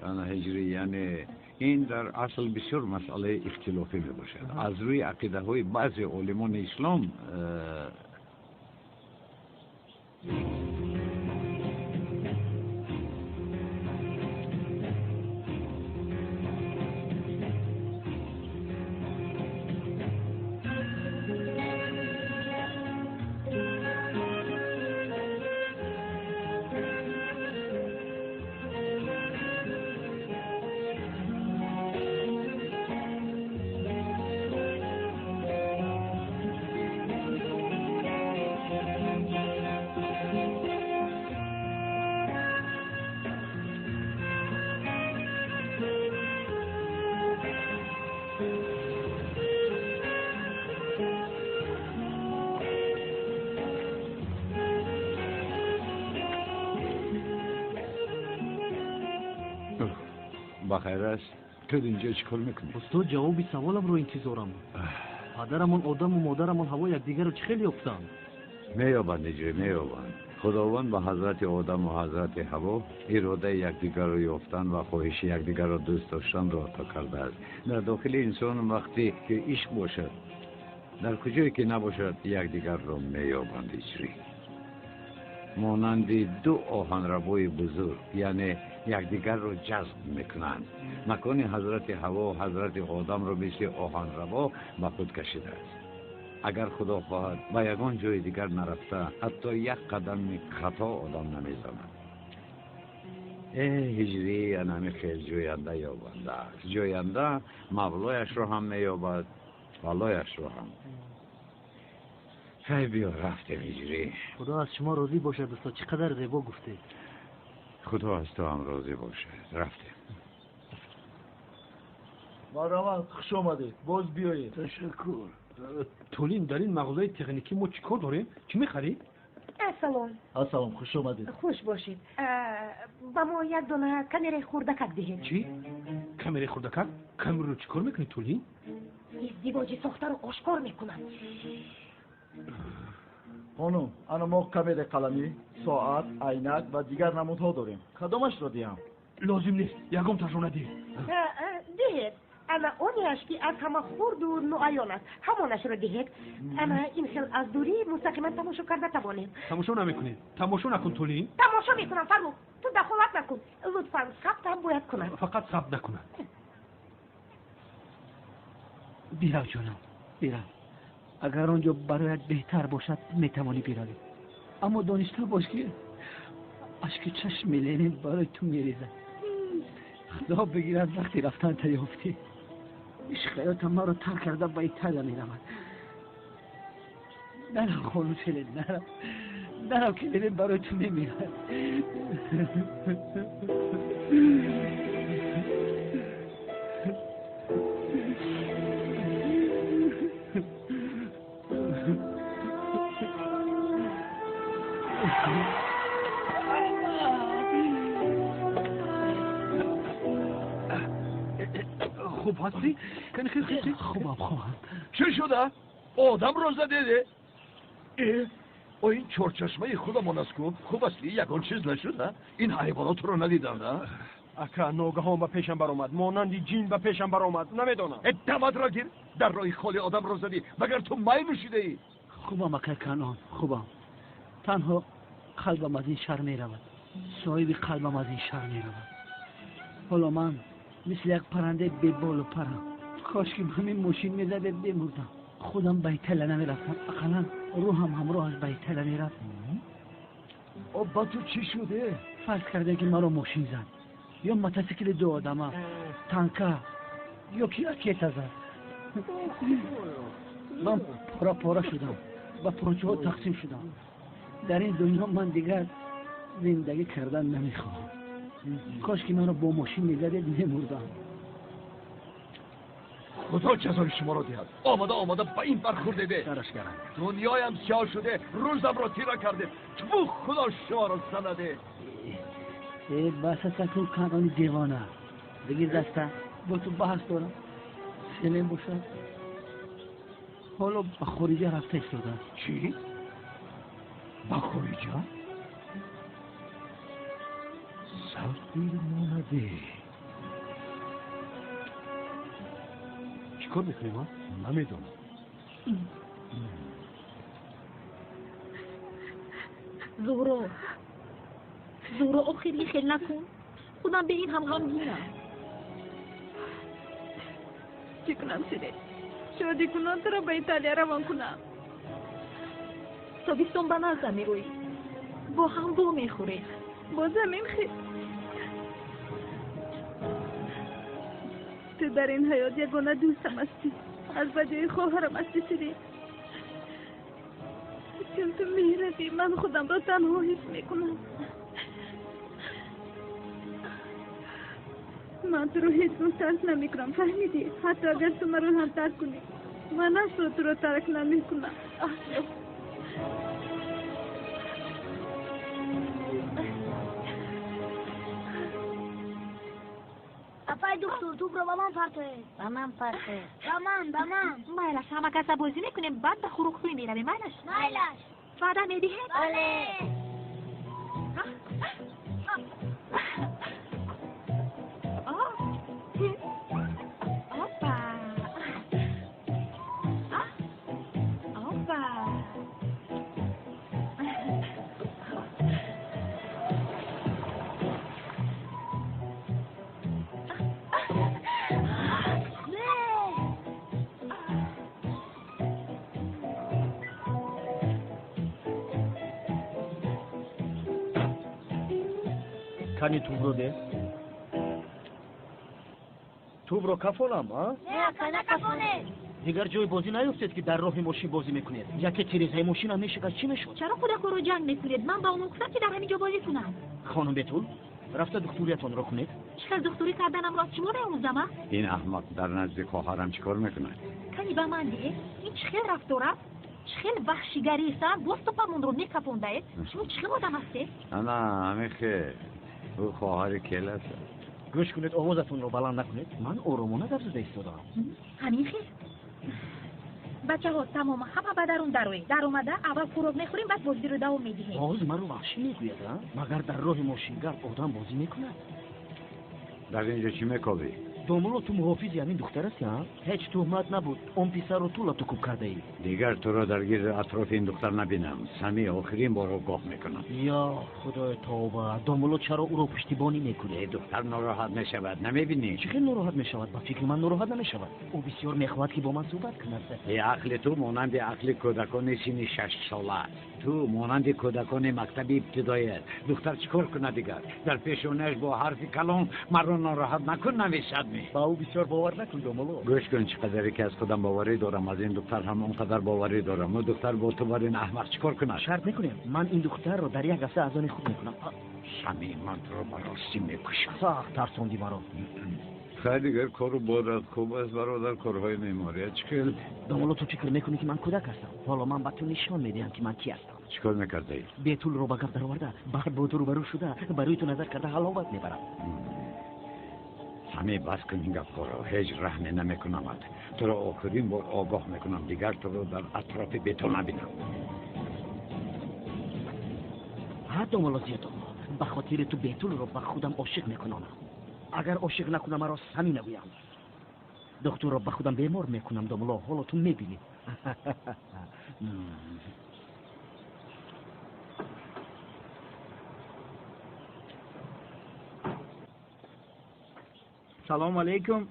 انا هجری یعنی این در اصل بسیار مسئله اختلافی می باشد. از روی عقیده های بعضی علمان اسلام بخیر است. تو اینجا چیکار میکنی؟ استاد جوابی سوالم رو انتظارم بود. پدرمون آدم و مادرمون هوا یکدیگر رو چه خیلی یافتن. میابند اینجا میابند. خداوند به حضرت آدم و حضرت هوا اراده یکدیگر رو یافتن و خواهش یکدیگر رو دوست داشتن را عطا کرده است. در داخل انسان وقتی که عشق باشد، در کجایی که نباشد یکدیگر را میابند اجری. مانند دو آهنربای بزرگ، یعنی یکدیگر رو جذب میکنند. مکان حضرت هوا و حضرت آدم رو مثل آهنربا به خود کشیده است. اگر خدا خواهد به یگان جای دیگر نرفته، حتی یک قدم خطا آدم نمیزند. هجری انمی خیلی جوینده یابنده است. جوینده مولایش رو هم میابد، ولایش رو هم. هی بیا رفتیم هجری. خدا از شما راضی باشد استاد، چقدر زیبا گفته. خدا از تو هم راضی باشد. رفتیم. مرحبا، خوش آمدید. باز بیایید. تشکر. تولین در این مغازه تکنیکی ما چیکار داریم؟ چی میخری؟ سلام خوش آمدید. خوش باشید. با ما یک دونه کامره خوردکک دهید. چی؟ کامره خوردکک؟ کامره رو چیکار میکنی تولین؟ ازدواج ساخته رو آشکار میکنن. خانم، انا ما کامره قلمی، ساعت، عینک و دیگر نمودها داریم. کدامش را دهم؟ لازم نیست. یکم ترجمه دهید. دهید. اما اونیش که از همه خورد و نوعیان است، همانش را دهید. اما این خیل از دوری مستقیما تماشا کرده توانید. تماشا نمیکنید. تماشا نکن تولین. تماشا میکنم فرمو. تو دخالت نکن. لطفا ثبت هم باید کنم. فقط ثبت نکنم. بیرو جانم، بیرو. اگر آنجا برایت بهتر باشد میتوانی بروی. اما دانشته باش که اشک چشم میلینه برای تو میریزه. خدا بگیر از وقتی رفتن تا یافتی. عشق حیاتم ما رو ترک کرده با ایتالیا میرود. نرم خانم فیلین، نرم که دلم برای تو میمیرد. خوب هستی؟ خیلی خوبم. چه شده؟ آدم رو زده؟ او این چرچشمه خودمان است که خوب اصلی یکان چیز نشده؟ این حیوانات رو ندیدم نه؟ اکا ناگهان به پیشم برآمد، مانند جین به پیشم برآمد. نمیدونم. دمت را گیر. در راه خالی آدم رو زدی مگر تو می نوشیده ای؟ خوبم اکا کنان، خوبم. تنها قلبم از این شهر می رود. صاحب قلبم از این شهر می رود. حالا من مثل یک پرنده بی بال و پرم. کاش که همین ماشین می زده بمردم. خودم به ایتالیا نمی رفتم. اقلا روحم همراهش به ایتالیا می رفت. با تو چی شده؟ فرض کرده که مرا ماشین زد. یا موتورسیکل دو آدمه. تانکا. یا کی اکیتا زد. من پارا شدم. با پارچه ها تقسیم شدم. در این دنیا من دیگر زندگی کردن نمیخوام. کاش که من رو با ماشین میزده نمردم. خدا جزای شما را دهد. آمده به این برخورده ده. سرش کردم. دنیایم سیاه شده، روزم را تیره کرده. تو خدا شما را سنده. بس سکون کنانی دیوانه. بگیر دسته با تو بحث دارم. سلیم باشد. حالا به خارجه رفته ایستادم. چی؟ به خارجه؟ صبر مانده. چیکار میکنی ما؟ نمیدونم. زهرا آخری خیلی نکن. خودم به این هم غمگینم. چی کنم سیده؟ شادی کنم تو را به ایتالیا روان کنم. تابستون به نزد میروی. با هم با میخوری. با زمین خیلی. تو در این حیات یگانه دوستم هستی. از بجای خواهرم هستی سیده. چون تو مهربی من خودم را تنها حس میکنم. من تو رو هیچ ترک نمیکنم فهمیدی؟ حتی اگر تو من رو هم ترک کنی من اصلا تو رو ترک نمیکنم. Apoi دکتر تو برو با من پرته. با من پرته. با من. مایلش همه کسا بازی میکنیم بعد به خروق خوی میرویم مایلش. مایلش. وعده میدی؟ بله. کنی تو برو ده؟ تو برو کفالم ها؟ نه کنه کفونه. دیگر جای بازی نیفتید که در راه ماشین بازی میکنید. یکی تیریزهای ماشین هم میشه چی میشد؟ چرا خود رو جنگ میکنید؟ من با اون گفتم که در همینجا بازی کنم. خانم بتول رفته دکتریتون را کنید. چقدر دکتری کردنم راست شما نیاموزم؟ این احمق در نزد خواهرم چیکار میکنه؟ کنی به من ده؟ این چخیل رفت و رفت؟ چخیل وحشیگری است؟ دوست و پامون رو میکپونده؟ شما چخیل آدم هستی؟ نه همه خیر. او خواهر کل است. گوش کنید آوازتون رو بلند نکنید. من آرامانه در زده ایستادم. همین خیر. بچه ها تمام همه به درون دروی در اومده اول فروغ میخوریم بعد بازی رو دوام میدهیم. باز من رو وحشی میگوید مگر در راه ماشینگر آدم بازی میکنه؟ در اینجا چی میکوبی؟ دوملو تو محافظی همین دختر هستی ها؟ هیچ تهمت نبود. اون پیسر رو تو کوب کرده ای. دیگر تو را درگیر اطراف این دختر نبینم. سمی آخرین بار رو گاه میکنم. یا خدای توبه. دوملو چرا او رو پشتیبانی میکنه؟ دختر ناراحت میشود نمیبینی؟ چه خیلی ناراحت میشود؟ با فکر من ناراحت نمیشود. او بسیار میخواهد که با من صحبت کند. عقل تو مانند عقل کودکان سن 6 ساله است. تو مانند کودکان مکتب ابتدایی است. دختر چیکار کنه دیگر؟ در پیشونش با حرف کلام مرا ناراحت نکن نویسد می. با او بسیار باور نکن دوملو. گوش کن چقدری که از خودم باوری دارم از این دختر هم اونقدر باوری دارم. اون دختر با تو بر این احمق چیکار کنه؟ شرط میکنیم من این دختر رو در یک هفته از آن خود میکنم. سمی من تو رو براستی میکشم. سخت ترسوندی مرا. خیلی دیگر کارو بارد خوب است برادر کارهای معماری چیکار؟ دوملو تو فکر میکنی که من کودک هستم؟ حالا من به تو نشان میدهم که من کی هستم. چیکار میکرده ای؟ بیتول رو با گپ در آورده بعد با تو روبرو شده برای تو نظر کرده حلاوت میبرم. همه بس کن این گپ رو هیچ رحم نمیکنم. تو را آخرین بار آگاه میکنم دیگر تو رو در اطراف بیتو نبینم. حتی ملازیتو به خاطر تو بیتول رو به خودم عاشق میکنم. اگر عاشق نکنم مرا سمی نگویم. دکتر رو به خودم بیمار میکنم دوملا. حالا تو میبینی. سلام علیکم.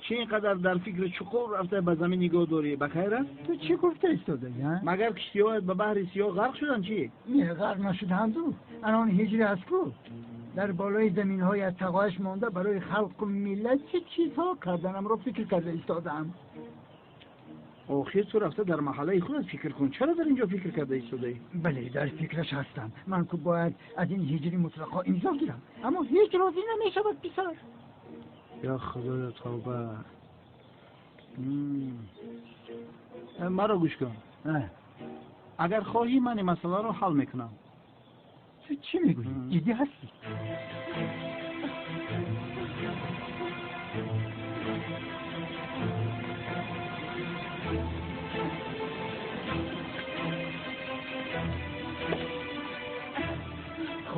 چه اینقدر در فکر چقور رفته به زمین نگاه داری؟ بخیر است؟ تو چی گفته ایستاده ها؟ مگر کشتی‌هایت به بحر سیاه غرق شدن چی؟ نه غرق نشدند او. الان هجری از کو؟ در بالای زمین‌های از تقاعش مانده برای خلق و ملت چه چیزها کردنم رو فکر کرده ایستادم. آخر تو رفته در محله خودت فکر کن. چرا در اینجا فکر کرده ایستاده؟ بله در فکرش هستم. من که باید از این هجری مطلقا امضا گیرم اما هیچ راضی نمیشود پسر. یا خدای توبه. مرا گوش کن. اگر خواهی من این مسئله رو حل میکنم. تو چی میگویی؟ جدی هستی؟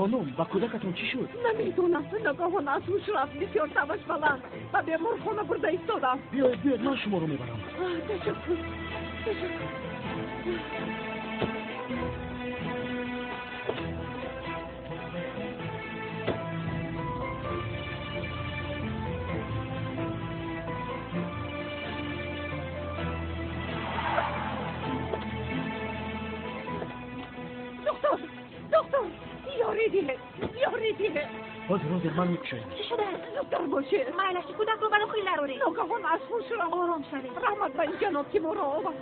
خانم با کودکتون چی شد؟ نمیدونم نگاهان از روش رفت بسیار دمش بلند و به مرخونه برده ایستادم. بیاید من شما رو میبرم. تشکر. دکتر یاریدیه حاضر من میکشم. چی شده؟ دکتر باشه مالشی کودک رو برای خیلی لروری نگاهان از خوش را آرام شوید. رحمت به این جناب که ما را آورد.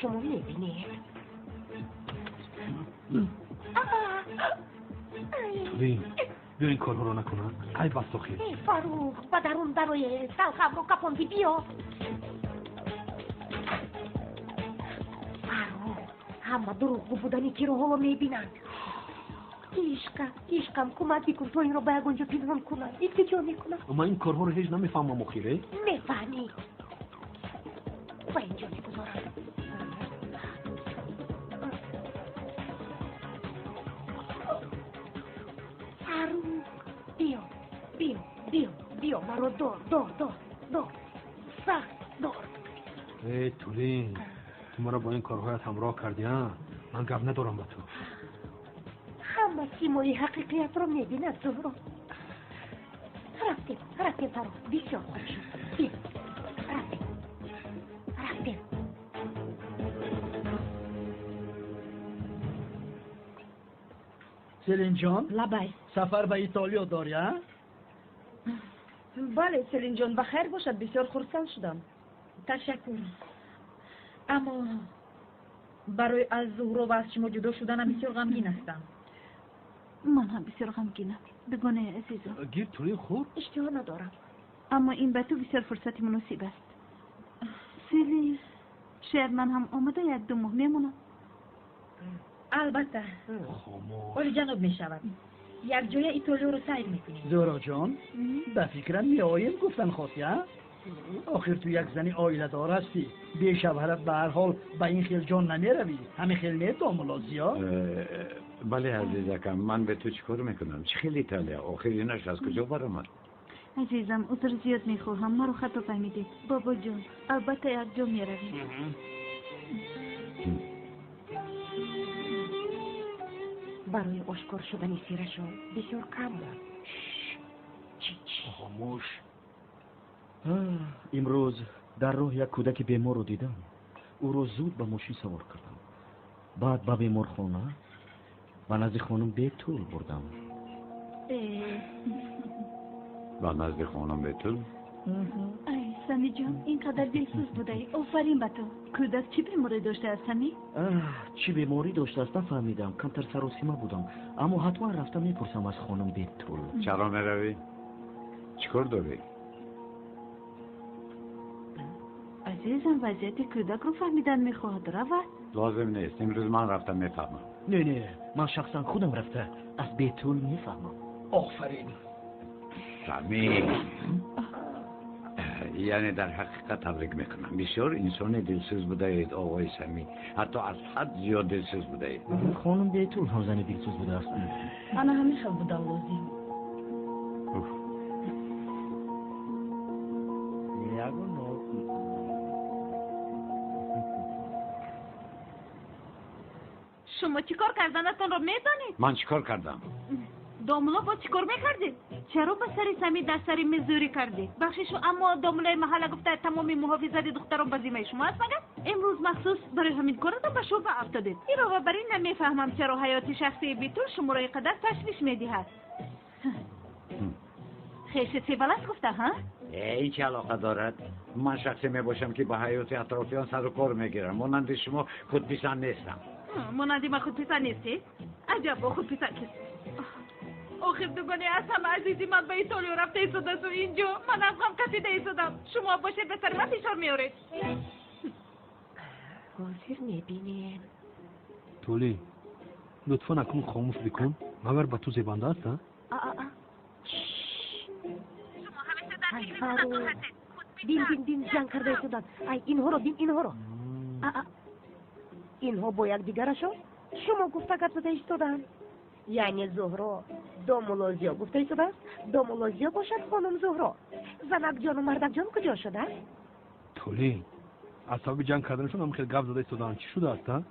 شما میبینید بیا این کارها رو نکنن. ای بساخی فاروق با درون دروی سلخم رو کپوندی بیا. فاروق همه دروغگو بودنی که رو حالا میبینن. عشقم کمک بکن تو این رو باید اونجا پنهان کنن. التجا میکنم. اما این کارها رو هیچ نمیفهمم مخیره. میفهمی با اینجا میگذارم. بیا مرا دار سخت دار. ای تولین تو مرا با این کارهایت همراه کردی ها؟ من گپ ندارم با تو. همه سیمای حقیقیت رو میبیند زهرا. رفتیم فاروق بسیار خوب شد. بیا رفتیم. سلین جان لبای سفر به ایتالیا داری ها؟ بله سلین جان بخیر باشد. بسیار خرسند شدم. تشکر. اما برای از زهرا و از شما جدا شدنم بسیار غمگین هستم. من هم بسیار غمگینم. بگونه عزیزم. گیر توی خور؟ اشتها ندارم. اما این به تو بسیار فرصتی مناسب است. سیلی شاید من هم آمده 1-2 ماه میمونم. البته. ولی جناب میشود. یک جای ایتالیا رو سیر میکنیم. زهرا جان به فکرم میاییم گفتن خواستی ها؟ آخر تو یک زنی آیله دار هستی. بی شوهرت به هر حال به این خیل جان نمیروی. همین خیل نیست دامولازی ها؟ بله عزیزکم من به تو چیکار میکنم؟ چه خیلی ایتالیا؟ آخر اینش از کجا برآمد؟ عزیزم عذر زیاد میخواهم. مرا خطا فهمیدید. بابا جان البته یک جا میرویم. برای آشکار شدن سیرشون بسیار کم بود. خاموش. امروز در راه یک کودک بیمار رو دیدم. او رو زود به ماشین سوار کردم. بعد به بیمارخانه و نزد خانم بیتول بردم. و نزد خانم بیتول؟ ای سمی جان اینقدر دلسوز بوده ای. آفرین به تو. کودک چی بیماری داشته است سمی؟ چی بیماری داشته است نفهمیدم. کمتر سر و سیما بودم. اما حتما رفتم میپرسم از خانم بیتول. چرا میروی؟ چیکار داری؟ عزیزم وضعیت کودک رو فهمیدن میخواهد رود. لازم نیست. امروز من رفتم میفهمم. نه من شخصا خودم رفته از بیتول میفهمم. آفرین. سمی یعنی در حقیقت تبریک میکنم. بسیار انسان دلسوز بوده اید آقای سمی. حتی از حد زیاد دلسوز بوده اید. خانم بیتول هم زن دلسوز بوده است. انا همیشه بودم لازم. شما چیکار کردنتون رو میدانید؟ من چیکار کردم؟ دامولا با چیکار میکردید؟ چرا به سری سمی در سری مزوری کردید؟ بخشیشو اما دامولای محله گفته تمامی محافظت دختران به ذمه شما است مگر؟ امروز مخصوص برای همین کار به شوبه افتادید. این رو بر این نمیفهمم چرا حیات شخصی بیتول شما را اینقدر تشویش میدهد. خیشت سی بلست گفته ها؟ هیچ علاقه دارد. من شخصی می باشم که به حیات اطرافیان سر و کار میگیرم. مانند شما خودپسند نیستم. مانندی ما خودپسند نیستی؟ عجب با خودپسند کسی. آخر دوگانه از همه عزیزی من به ایتالیا رفته ایستاده و اینجا من از غم کشیده ایستادم. شما باشید به سر من فشار میارید. حاضر میبینیم. تولی لطفا اکنون خاموش بکن مگر به تو زبانده است ها؟ ای فاروق دین جنگ کرده ایستادن. ای اینها رو اینها با یک دیگرشون شما گفته گپ زده ایستادن. یعنی زهرا دامولازیا گفته ایستاده است. دامولازیا باشد خانم زهرا. زنک جان و مردک جان کجا شده؟ تولی اصحاب جنگ کردنشون هم خیلی گپ زده ایستادن. چی شده است ها؟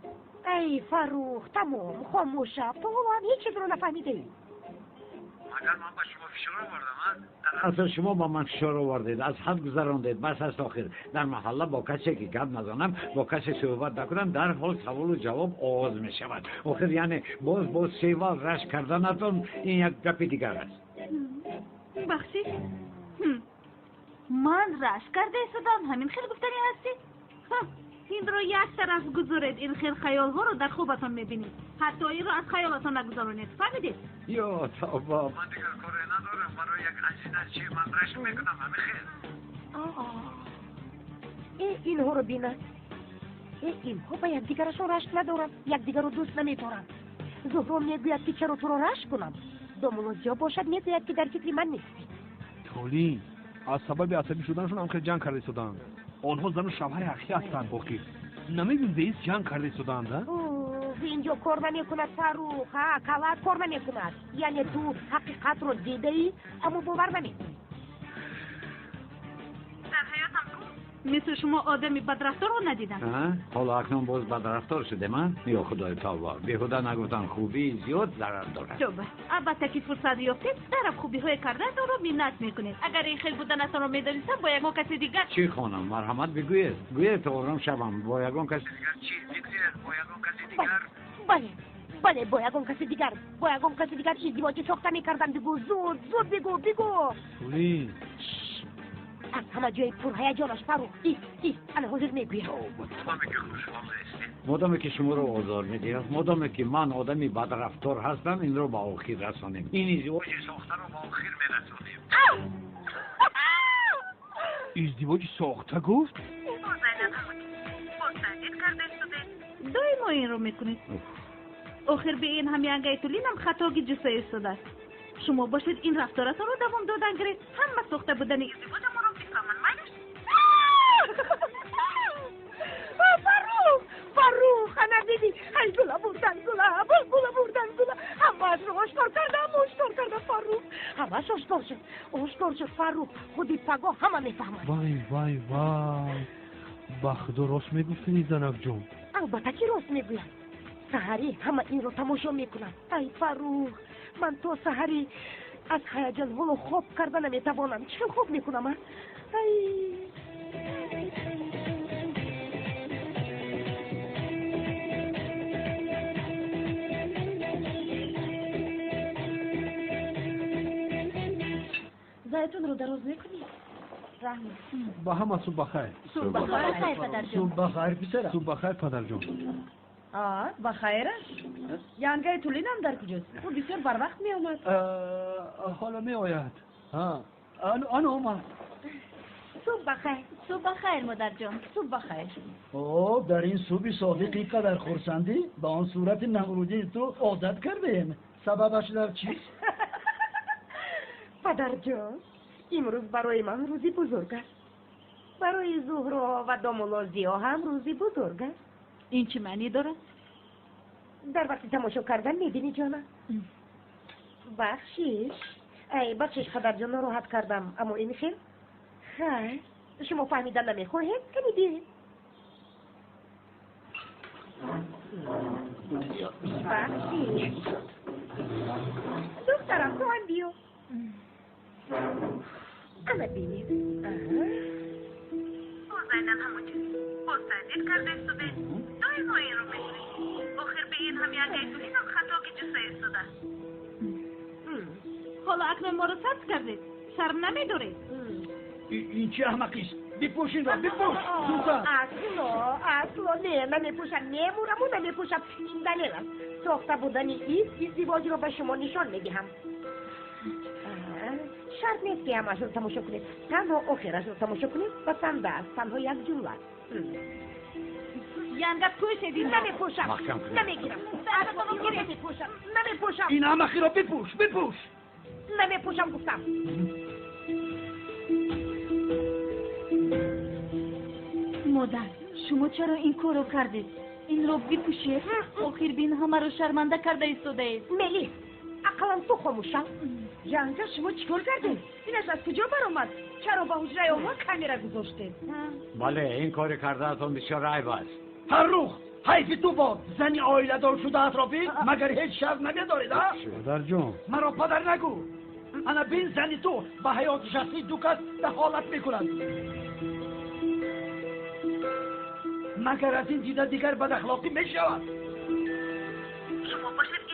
ای فاروق تمام خاموش شو. تو هم هیچ چیز رو نفهمیده ای. اگر من به شما فشار آوردم اصلا شما با من فشار آوردید، از حد گذراندید. بس است آخر در محله با کسی که گپ نزنم، با کسی صحبت نکنم، در حال سوال و جواب آغاز می شود. آخر یعنی باز سیوال رشک کردنتون این یک گپ دیگر است. بخشید من رشک کرده ایستادم همین خیلی گفتنی هستی؟ این رو یک طرف گذارید. این خیلی خیال ها رو در خوبتان میبینید. حتی این رو از خیالتان نگذارونید. فهمیدید؟ یا توبا من دیگر کاری ندارم. برای یک عزیز چی من رشک میکنم همه خیل. اینها رو بینن. اینها با یک دیگرشون رشک ندارن. یک دیگر رو دوست نمیدارن. زهرا میگوید که چرا تو رو رشک کنم. دامولازیا باشد میگوید که در فکر من نیستی. تولی از سبب عصبی شدنشون هم خیلی جنگ کرده ایستادن. آنها زن و شوهر اخی هستند. باقی نمیبین رئیس جنگ کرده ایستادند. اینجا کار نمیکند فاروق. کلات کار نمیکند. یعنی تو حقیقت رو دیده ای اما باور نمیکنی. در حیاتم مثل شما آدمی بدرفتار رو ندیدم. حالا اکنون باز بدرفتار شده من؟ یا خدای توبه بیهوده نگفتن خوبی زیاد ضرر دارد. جوبه البته که فرصت یافتید در خوبی های کردن رو منت میکنید. اگر این خیلی بودنتان رو میدانستم با یگان کسی دیگر. چی خانم مرحمت بگوید. گوید تا آرام شوم. با یگان کسی دیگر چی بگوید؟ با یگان کسی دیگر بله با یگان کسی دیگر. با یگان کسی دیگر ازدواج ساخته میکردن. بگو زود بگو. تولی از همه جای پر هیجانش فاروق. ایست انا حاضر میگویم. مادامی که شما رو آزار میدید، مادامی که من آدمی بدرفتار هستم، این رو به آخر رسانیم. این ازدواج ساخته رو به آخر میرسانیم. ازدواج ساخته گفت؟ دائم ما این رو میکنید. آخر به این همی انگای تولین هم خطاگی جسه ایستاده است. شما باشید این رفتارتان رو دوام دادن گرید. همه ساخته بودن ازدواج ما رو میفهمن. فاروق انا دیدی. ای گلا بردن همه از رو آشکار کردم فاروق. همه آشکار شد فاروق. خودی پگاه همه میفهمن. وای بخدا راست میگفتنی زنک جون. البته که راست میگویم. سحری همه این رو تماشا میکنن. ای فاروق من تو سحری از هیجان حال خوب کردن نمیتوانم. چه خوب میکنم ای زایتون رو دراز میکنی؟ رحمت با همه صبح بخیر. صبح بخیر پدر جان. صبح بخیر پسرم. صبح بخیر پدر جان. بخیره؟ یانگای تولین هم در کجاست؟ او بسیار بر وقت می آمد. حالا می آید. آن آمد. صبح بخیر مادر جان. صبح بخیر. در این صبح صادقی قدر خورسندی به آن صورت نمرودی تو عادت کردیم. سببش در چیست؟ پدر جان امروز برای من روزی بزرگ است. برای زهرا و دامولازیا هم روزی بزرگ است. این چه معنی داره؟ در وقتی تماشا کردن میبینی جانم. بخشش پدر جان ناراحت کردم اما این خیر شما فهمیدن نمیخواهید کنی بیایید. بخشش دخترم تو هم بیو. اما بینید زینن همونجوری بازدید کرده ایستاده. دائما این رو میکنی. آخر به این همی انگای تولین هم خطا که جسه ایستاده. حالا اکنون ما رو سرد کردید. شرم نمیدارید. این چه احمقی است بپوشین را بپوش سوزن اصلا نه نمیپوشم نمیمونم و نمیپوشم این دلیل است ساخته بودن این ازدواج رو به شما نشان میدهم شرط نیست که همش رو تماشا کنید تنها آخرش رو تماشا کنید و تنها یک جمله ینگت توی شدید نمیپوشم نمیگیرم نمیپوشم این احمقی را بپوش نمیپوشم گفتم مادر شما چرا این کارو کردید این رو بپوشید آخر بین همه رو شرمنده کرده ایستاده اید ملی عقلم تو خاموشم ینگه شما چیکار کردید اینش از کجا برآمد چرا با حجره ما کامیرا گذاشتید بله این کار کردهتون بسیار عیب است فرخ حیف تو باد زنی آیله دار شده اطرافی مگر هیچ شرط ندارید ها شودر جون مرا پدر نگو انا بین زنی تو به حیات شخصی دو کس دخالت میکنند مگر از این دیده دیگر بد اخلاقی میشود شما باشید